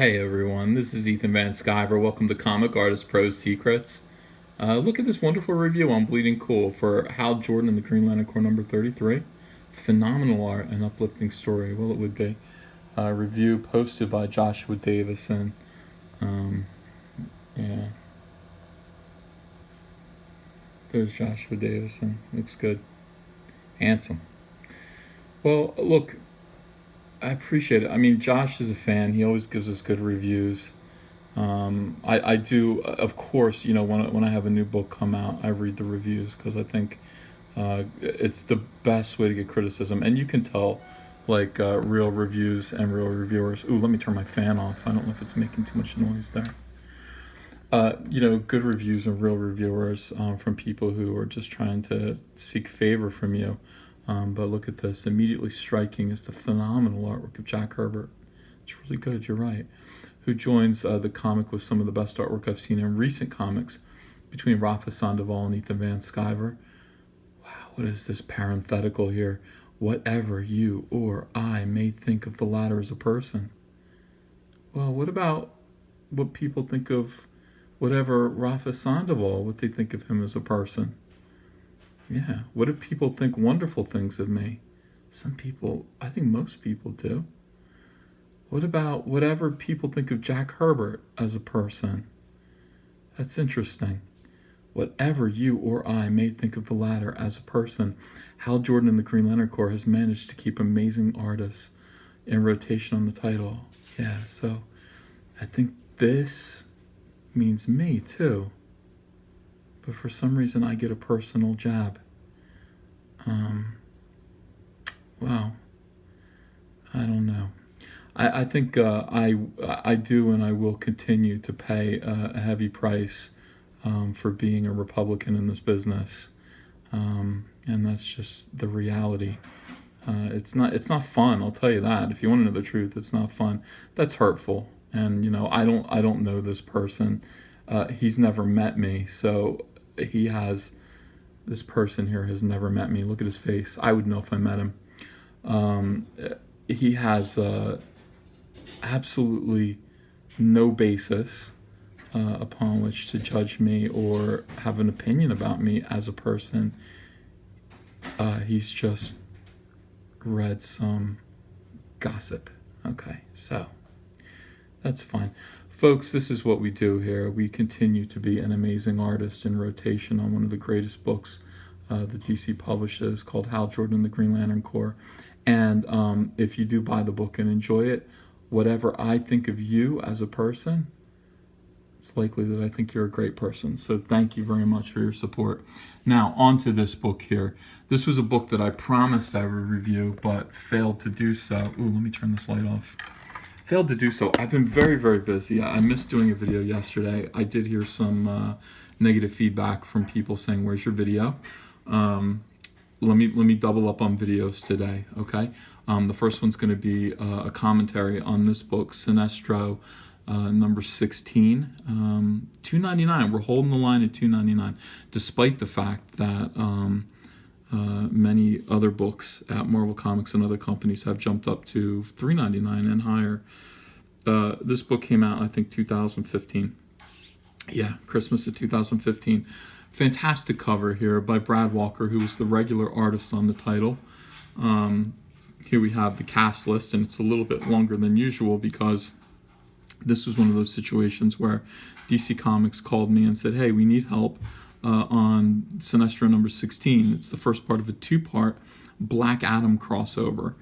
Hey everyone, this is Ethan Van Sciver. Welcome to Comic Artist Pro's Secrets. Look at this wonderful review on Bleeding Cool for Hal Jordan and the Green Lantern Corps number 33. Phenomenal art and uplifting story. Well, it would be. Review posted by Joshua Davison. Yeah. There's Joshua Davison. Looks good. Handsome. Well, look, I appreciate it. I mean, Josh is a fan. He always gives us good reviews. I do, of course, when I have a new book come out, I read the reviews because I think it's the best way to get criticism. And you can tell, real reviews and real reviewers. Ooh, let me turn my fan off. I don't know if it's making too much noise there. Good reviews and real reviewers from people who are just trying to seek favor from you. But look at this. Immediately striking is the phenomenal artwork of Jack Herbert. It's really good, you're right. Who joins the comic with some of the best artwork I've seen in recent comics between Rafa Sandoval and Ethan Van Sciver. Wow, what is this parenthetical here? Whatever you or I may think of the latter as a person. Well, what about what people think of whatever Rafa Sandoval, what they think of him as a person? Yeah, what if people think wonderful things of me? Some people, I think most people do. What about whatever people think of Jack Herbert as a person? That's interesting. Whatever you or I may think of the latter as a person, Hal Jordan and the Green Lantern Corps has managed to keep amazing artists in rotation on the title. Yeah, so I think this means me too. But for some reason I get a personal jab. Wow. I don't know. I think I do and I will continue to pay a heavy price for being a Republican in this business, and that's just the reality. It's not fun. I'll tell you that. If you want to know the truth, it's not fun. That's hurtful, and I don't know this person. He's never met me, so he has. This person here has never met me. Look at his face. I would know if I met him. He has absolutely no basis upon which to judge me or have an opinion about me as a person. He's just read some gossip. Okay, so that's fine. Folks, this is what we do here. We continue to be an amazing artist in rotation on one of the greatest books the DC publishes called Hal Jordan and the Green Lantern Corps. And if you do buy the book and enjoy it, whatever I think of you as a person, it's likely that I think you're a great person. So thank you very much for your support. Now, on to this book here. This was a book that I promised I would review, but failed to do so. Ooh, let me turn this light off. Failed to do so. I've been very, very busy. I missed doing a video yesterday. I did hear some negative feedback from people saying, "Where's your video?" Let me double up on videos today. Okay. The first one's going to be a commentary on this book, Sinestro, number 16, $2.99. We're holding the line at $2.99, despite the fact that many other books at Marvel Comics and other companies have jumped up to $3.99 and higher. This book came out, I think, 2015. Yeah, Christmas of 2015. Fantastic cover here by Brad Walker, who was the regular artist on the title. Here we have the cast list, and it's a little bit longer than usual because this was one of those situations where DC Comics called me and said, "Hey, we need help on Sinestro number 16. It's the first part of a two-part Black Adam crossover.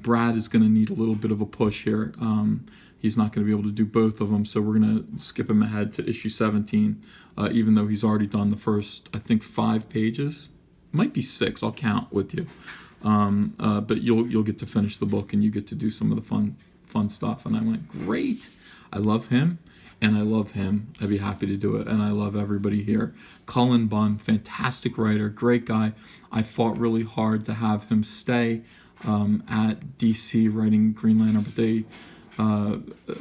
Brad is going to need a little bit of a push here. He's not going to be able to do both of them, so we're going to skip him ahead to issue 17, even though he's already done the first, I think, 5 pages. It might be 6. I'll count with you. But you'll get to finish the book, and you get to do some of the fun stuff." And I went, "Great. I love him. And I love him. I'd be happy to do it. And I love everybody here." Cullen Bunn, fantastic writer, great guy. I fought really hard to have him stay at DC writing Green Lantern, but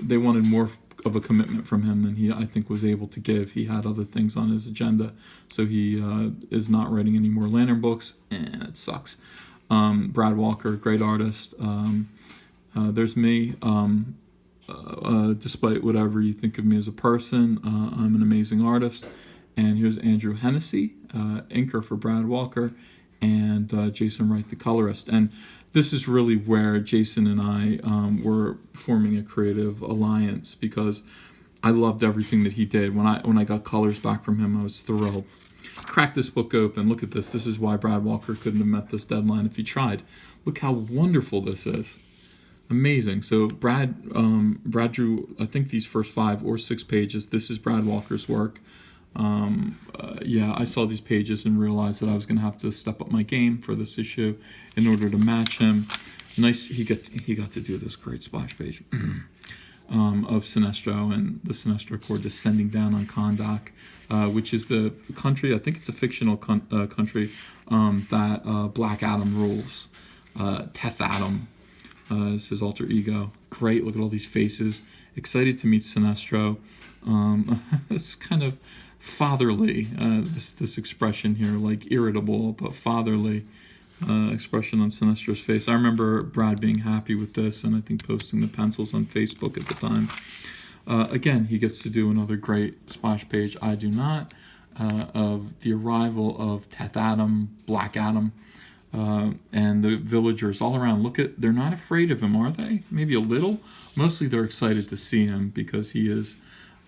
they wanted more of a commitment from him than he, I think, was able to give. He had other things on his agenda, so he is not writing any more Lantern books. It sucks. Brad Walker, great artist. There's me. despite whatever you think of me as a person, I'm an amazing artist. And here's Andrew Hennessy, inker for Brad Walker, and Jason Wright, the colorist. And this is really where Jason and I were forming a creative alliance, because I loved everything that he did. When I got colors back from him, I was thrilled. Crack this book open. Look at this. This is why Brad Walker couldn't have met this deadline if he tried. Look how wonderful this is. Amazing. So Brad drew, I think, these first 5 or 6 pages. This is Brad Walker's work. Yeah, I saw these pages and realized that I was going to have to step up my game for this issue in order to match him. Nice. He got to do this great splash page of Sinestro and the Sinestro Corps descending down on Kahndaq, which is the country, I think it's a fictional country, that Black Adam rules. Teth Adam is his alter ego. Great, look at all these faces. Excited to meet Sinestro. It's kind of fatherly, this expression here, like irritable but fatherly expression on Sinestro's face. I remember Brad being happy with this, and I think posting the pencils on Facebook at the time. Again, he gets to do another great splash page, I do not, of the arrival of Teth Adam, Black Adam, and the villagers all around. They're not afraid of him, are they? Maybe a little. Mostly they're excited to see him, because he is,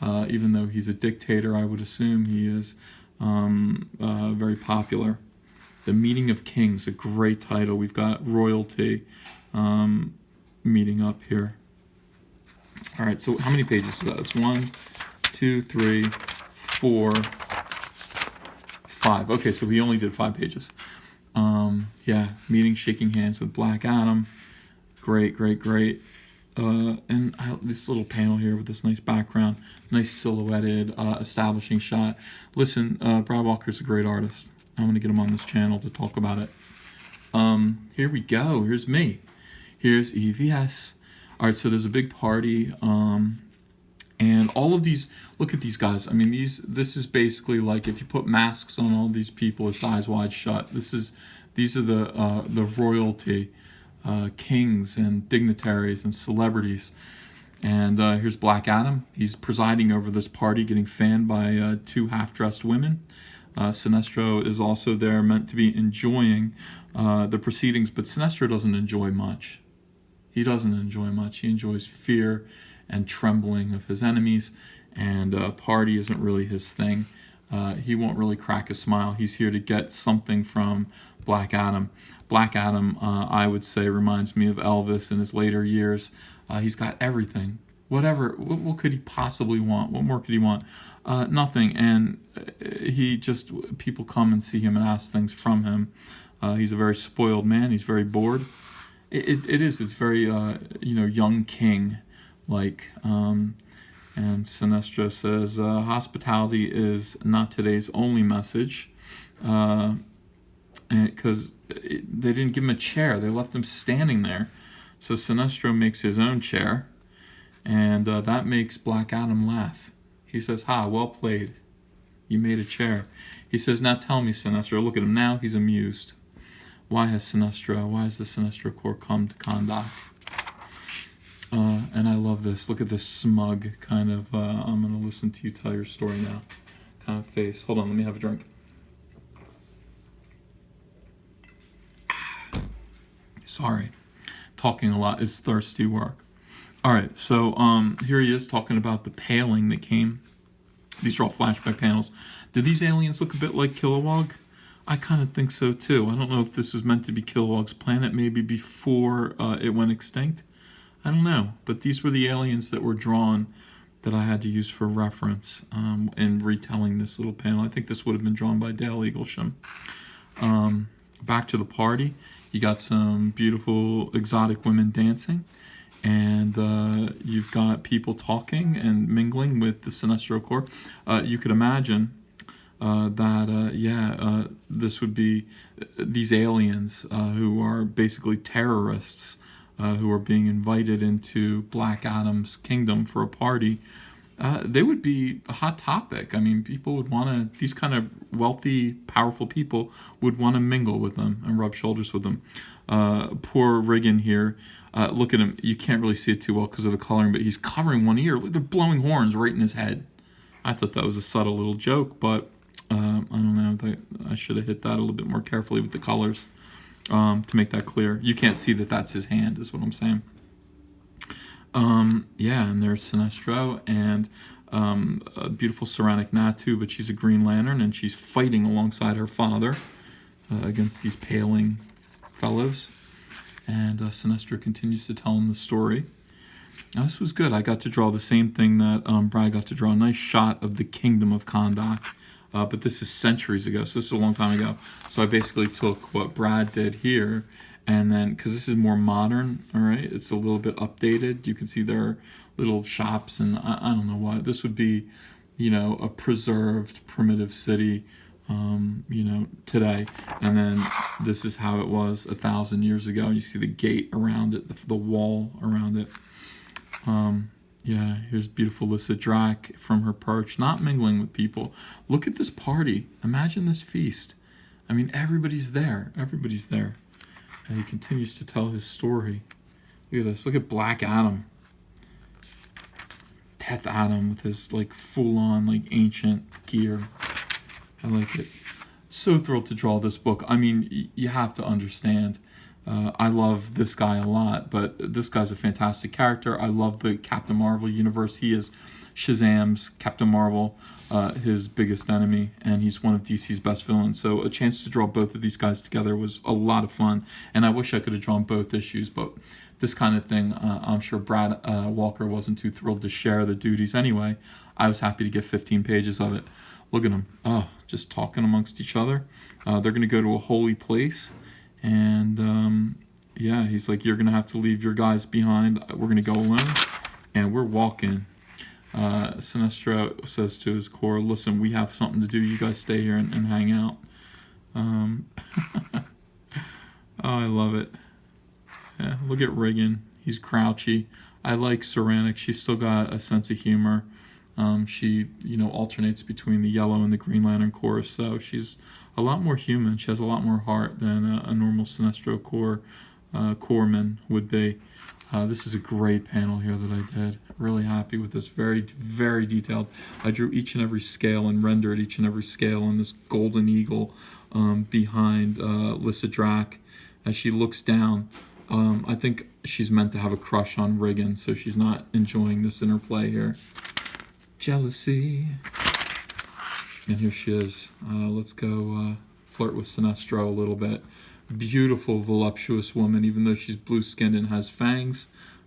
even though he's a dictator, I would assume he is very popular. The Meeting of Kings, a great title. We've got royalty meeting up here. All right, so how many pages is that? It's 1, 2, 3, 4, 5. Okay, so he only did 5 pages. Yeah, meeting, shaking hands with Black Adam. Great, great, great. And this little panel here with this nice background, nice silhouetted establishing shot. Listen, Brad Walker's a great artist. I'm going to get him on this channel to talk about it. Here we go. Here's me. Here's EVS. All right, so there's a big party, and all of these. Look at these guys. I mean, this is basically like if you put masks on all these people, it's eyes wide shut. These are the royalty, kings and dignitaries and celebrities. And here's Black Adam. He's presiding over this party, getting fanned by 2 half-dressed women. Sinestro is also there, meant to be enjoying the proceedings, but Sinestro doesn't enjoy much. He doesn't enjoy much. He enjoys fear and trembling of his enemies, and party isn't really his thing. He won't really crack a smile. He's here to get something from Black Adam. Black Adam, I would say, reminds me of Elvis in his later years. He's got everything. What could he possibly want? What more could he want? Nothing. And people come and see him and ask things from him. He's a very spoiled man. He's very bored. It's very, young king like. And Sinestro says, hospitality is not today's only message. Because they didn't give him a chair. They left him standing there. So Sinestro makes his own chair. And that makes Black Adam laugh. He says, "Ha, well played. You made a chair." He says, "Now tell me, Sinestro." Look at him now. He's amused. Why has the Sinestro Corps come to Kahndaq? And I love this. Look at this smug kind of, I'm going to listen to you tell your story now kind of face. Hold on, let me have a drink. Sorry. Talking a lot is thirsty work. All right, so here he is talking about the paling that came. These are all flashback panels. Did these aliens look a bit like Kilowog? I kind of think so too. I don't know if this was meant to be Kilowog's planet, maybe before it went extinct. I don't know, but these were the aliens that were drawn that I had to use for reference in retelling this little panel. I think this would have been drawn by Dale Eaglesham. Back to the party. You got some beautiful exotic women dancing, and you've got people talking and mingling with the Sinestro Corps. You could imagine that this would be these aliens who are basically terrorists who are being invited into Black Adam's kingdom for a party. They would be a hot topic. I mean, people would want to, these kind of wealthy, powerful people would want to mingle with them and rub shoulders with them. Poor Riggin here. Look at him. You can't really see it too well because of the coloring, but he's covering one ear. Look, they're blowing horns right in his head. I thought that was a subtle little joke, but I don't know. I should have hit that a little bit more carefully with the colors to make that clear. You can't see that that's his hand, is what I'm saying. Yeah, and there's Sinestro and a beautiful ceramic Natu, but she's a Green Lantern, and she's fighting alongside her father against these paling fellows. And Sinestro continues to tell him the story. Now, this was good. I got to draw the same thing that Brad got to draw. A nice shot of the kingdom of Kahndaq. But this is centuries ago, so this is a long time ago. So I basically took what Brad did here, and then, because this is more modern, all right, it's a little bit updated. You can see their little shops, and I don't know what. This would be, a preserved, primitive city, today. And then this is how it was 1,000 years ago. You see the gate around it, the wall around it. Yeah, here's beautiful Lissa Drac from her perch, not mingling with people. Look at this party. Imagine this feast. I mean, everybody's there. Everybody's there. And he continues to tell his story. Look at this. Look at Black Adam. Death Adam with his, full-on, ancient gear. I like it. So thrilled to draw this book. I mean, you have to understand. I love this guy a lot, but this guy's a fantastic character. I love the Captain Marvel universe. He is Shazam's Captain Marvel, his biggest enemy, and he's one of DC's best villains. So a chance to draw both of these guys together was a lot of fun, and I wish I could have drawn both issues, but this kind of thing, I'm sure Brad Walker wasn't too thrilled to share the duties anyway. I was happy to get 15 pages of it. Look at them. Oh, just talking amongst each other. They're going to go to a holy place. And, yeah, he's like, you're going to have to leave your guys behind. We're going to go alone. And we're walking. Sinestro says to his core, listen, we have something to do. You guys stay here and hang out. Oh, I love it. Yeah, look at Reagan. He's grouchy. I like Ceramic. She's still got a sense of humor. She, alternates between the yellow and the Green Lantern Corps, so she's a lot more human. She has a lot more heart than a normal Sinestro Corpsman would be. This is a great panel here that I did. Really happy with this. Very, very detailed. I drew each and every scale and rendered each and every scale on this golden eagle behind Lissa Drac as she looks down. I think she's meant to have a crush on Reagan, so she's not enjoying this interplay here. Jealousy. And here she is. Let's go flirt with Sinestro a little bit. Beautiful, voluptuous woman, even though she's blue-skinned and has fangs.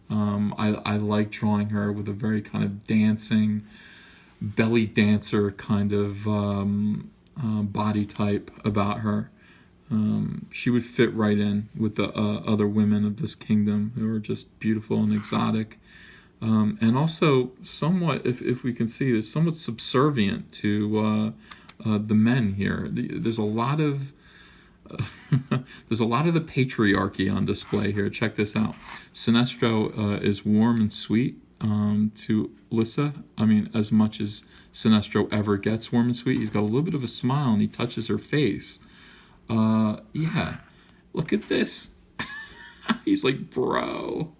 I like drawing her with a very kind of dancing, belly dancer kind of body type about her. She would fit right in with the other women of this kingdom who are just beautiful and exotic. And also somewhat, if we can see this, somewhat subservient to the men here. There's a lot of the patriarchy on display here. Check this out. Sinestro is warm and sweet to Lissa. I mean, as much as Sinestro ever gets warm and sweet, he's got a little bit of a smile and he touches her face. Yeah, look at this. He's like, bro.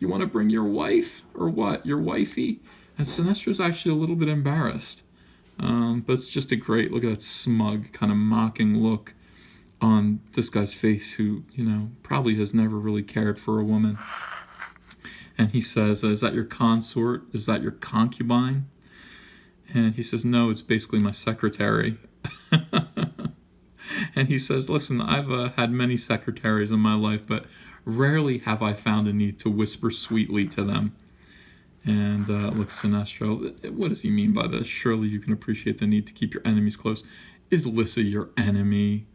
You want to bring your wife or what? Your wifey? And Sinestro's actually a little bit embarrassed. But it's just a great, look at that smug, kind of mocking look on this guy's face who, probably has never really cared for a woman. And he says, is that your consort? Is that your concubine? And he says, no, it's basically my secretary. And he says, listen, I've had many secretaries in my life, but rarely have I found a need to whisper sweetly to them. And look, Sinestro, what does he mean by this? Surely you can appreciate the need to keep your enemies close. Is Lissa your enemy?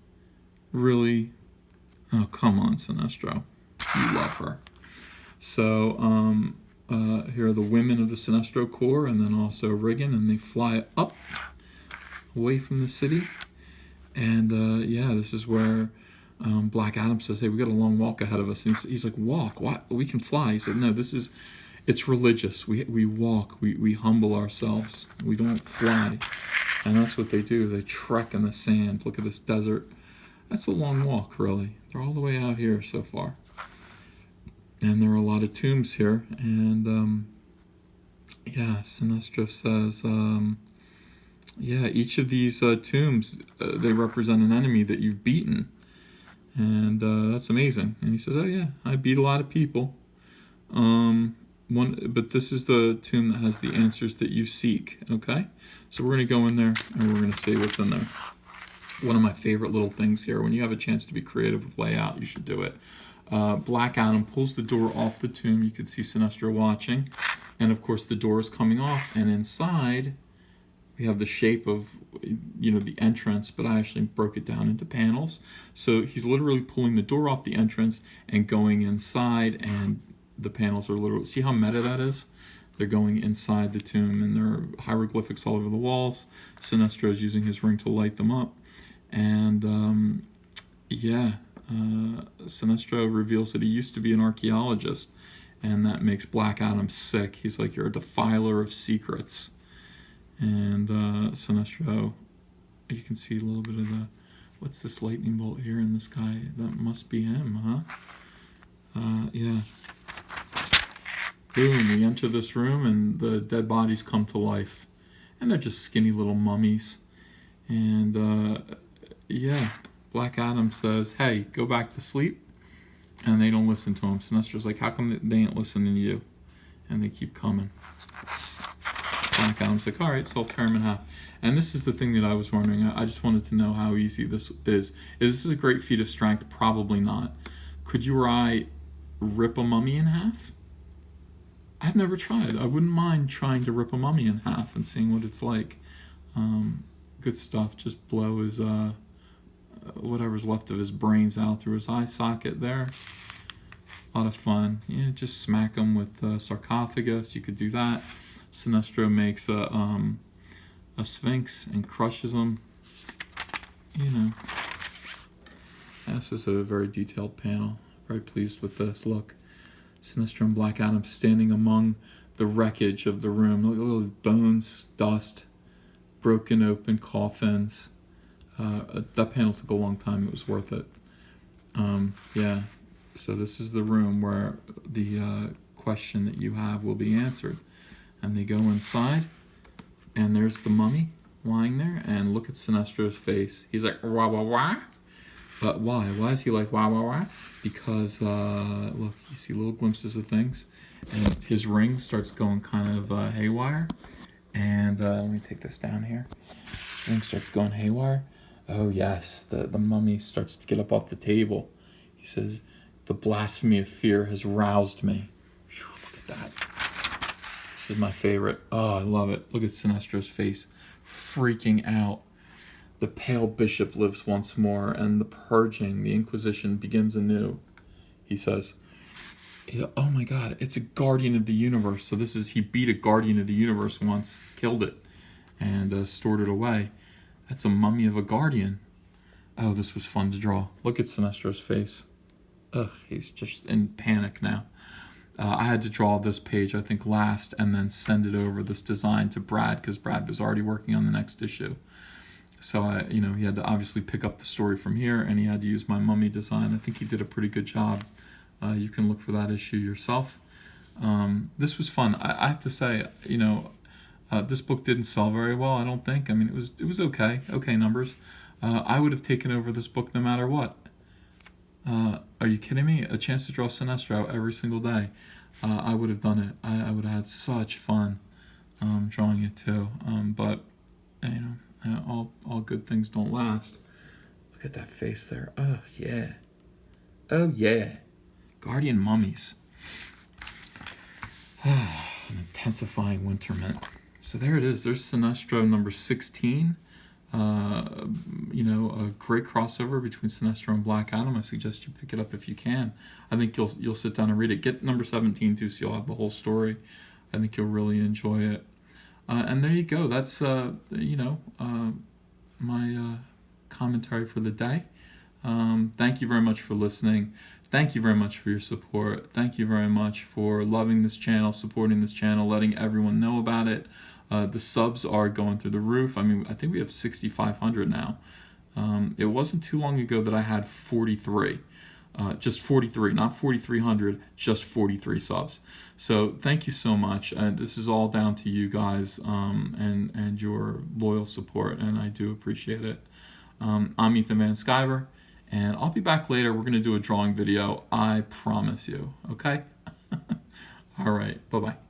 Really? Oh, come on, Sinestro. You love her. So here are the women of the Sinestro Corps, and then also Reagan, and they fly up away from the city. And yeah, this is where Black Adam says, hey, we got a long walk ahead of us. And he's like, walk? What? We can fly. He said, no, it's religious. We walk. We humble ourselves. We don't fly. And that's what they do. They trek in the sand. Look at this desert. That's a long walk, really. They're all the way out here so far. And there are a lot of tombs here. And yeah, Sinestro says, yeah, each of these tombs, they represent an enemy that you've beaten. And that's amazing. And he says, oh yeah, I beat a lot of people. But this is the tomb that has the answers that you seek. Okay, so we're going to go in there and we're going to see what's in there. One of my favorite little things here, when you have a chance to be creative with layout, you should do it. Black Adam pulls the door off the tomb. You can see Sinestro watching. And of course the door is coming off, and inside we have the shape of, the entrance, but I actually broke it down into panels. So he's literally pulling the door off the entrance and going inside, and the panels are literally, see how meta that is? They're going inside the tomb, and there are hieroglyphics all over the walls. Sinestro is using his ring to light them up. And Sinestro reveals that he used to be an archaeologist, and that makes Black Adam sick. He's like, you're a defiler of secrets. And Sinestro, you can see a little bit of what's this lightning bolt here in the sky? That must be him, huh? Yeah. Boom, we enter this room and the dead bodies come to life. And they're just skinny little mummies. And Black Adam says, hey, go back to sleep. And they don't listen to him. Sinestro's like, how come they ain't listening to you? And they keep coming. Black Adam's like, all right, so I'll tear him in half. And this is the thing that I was wondering. I just wanted to know how easy this is. Is this a great feat of strength? Probably not. Could you or I rip a mummy in half? I've never tried. I wouldn't mind trying to rip a mummy in half and seeing what it's like. Good stuff. Just blow his whatever's left of his brains out through his eye socket there. A lot of fun. Yeah, just smack him with sarcophagus. You could do that. Sinestro makes a sphinx and crushes him. This is a very detailed panel. Very pleased with this. Look, Sinestro and Black Adam standing among the wreckage of the room. Look at all the bones, dust, broken open coffins. That panel took a long time. It was worth it. So this is the room where the question that you have will be answered. And they go inside, and there's the mummy lying there, and look at Sinestro's face. He's like, wah, wah, wah. But why? Why is he like, wah, wah, wah? Because, look, you see little glimpses of things, and his ring starts going kind of haywire. And let me take this down here. Ring starts going haywire. Oh, yes, the mummy starts to get up off the table. He says, the blasphemy of fear has roused me. Whew, look at that. This is my favorite. Oh, I love it. Look at Sinestro's face. Freaking out. The pale bishop lives once more, and the purging, the Inquisition, begins anew. He says, oh my God, it's a guardian of the universe. So he beat a guardian of the universe once, killed it, and stored it away. That's a mummy of a guardian. Oh, this was fun to draw. Look at Sinestro's face. Ugh, he's just in panic now. I had to draw this page, I think, last, and then send it over, this design, to Brad, because Brad was already working on the next issue. So, he had to obviously pick up the story from here, and he had to use my mummy design. I think he did a pretty good job. You can look for that issue yourself. This was fun. I have to say, this book didn't sell very well, I don't think. I mean, it was okay numbers. I would have taken over this book no matter what. Are you kidding me? A chance to draw Sinestro every single day. I would have done it. I would have had such fun drawing it too. But all good things don't last. Look at that face there. Oh yeah. Oh yeah. Guardian mummies. An intensifying winter mint. So there it is. There's Sinestro number 16. A great crossover between Sinestro and Black Adam. I suggest you pick it up if you can. I think you'll sit down and read it. Get number 17 too, so you'll have the whole story. I think you'll really enjoy it. And there you go. That's my commentary for the day. Thank you very much for listening. Thank you very much for your support. Thank you very much for loving this channel, supporting this channel, letting everyone know about it. The subs are going through the roof. I mean, I think we have 6,500 now. It wasn't too long ago that I had 43. just 43, not 4,300, just 43 subs. So thank you so much. This is all down to you guys and your loyal support, and I do appreciate it. I'm Ethan Van Sciver, and I'll be back later. We're going to do a drawing video. I promise you. Okay? All right. Bye-bye.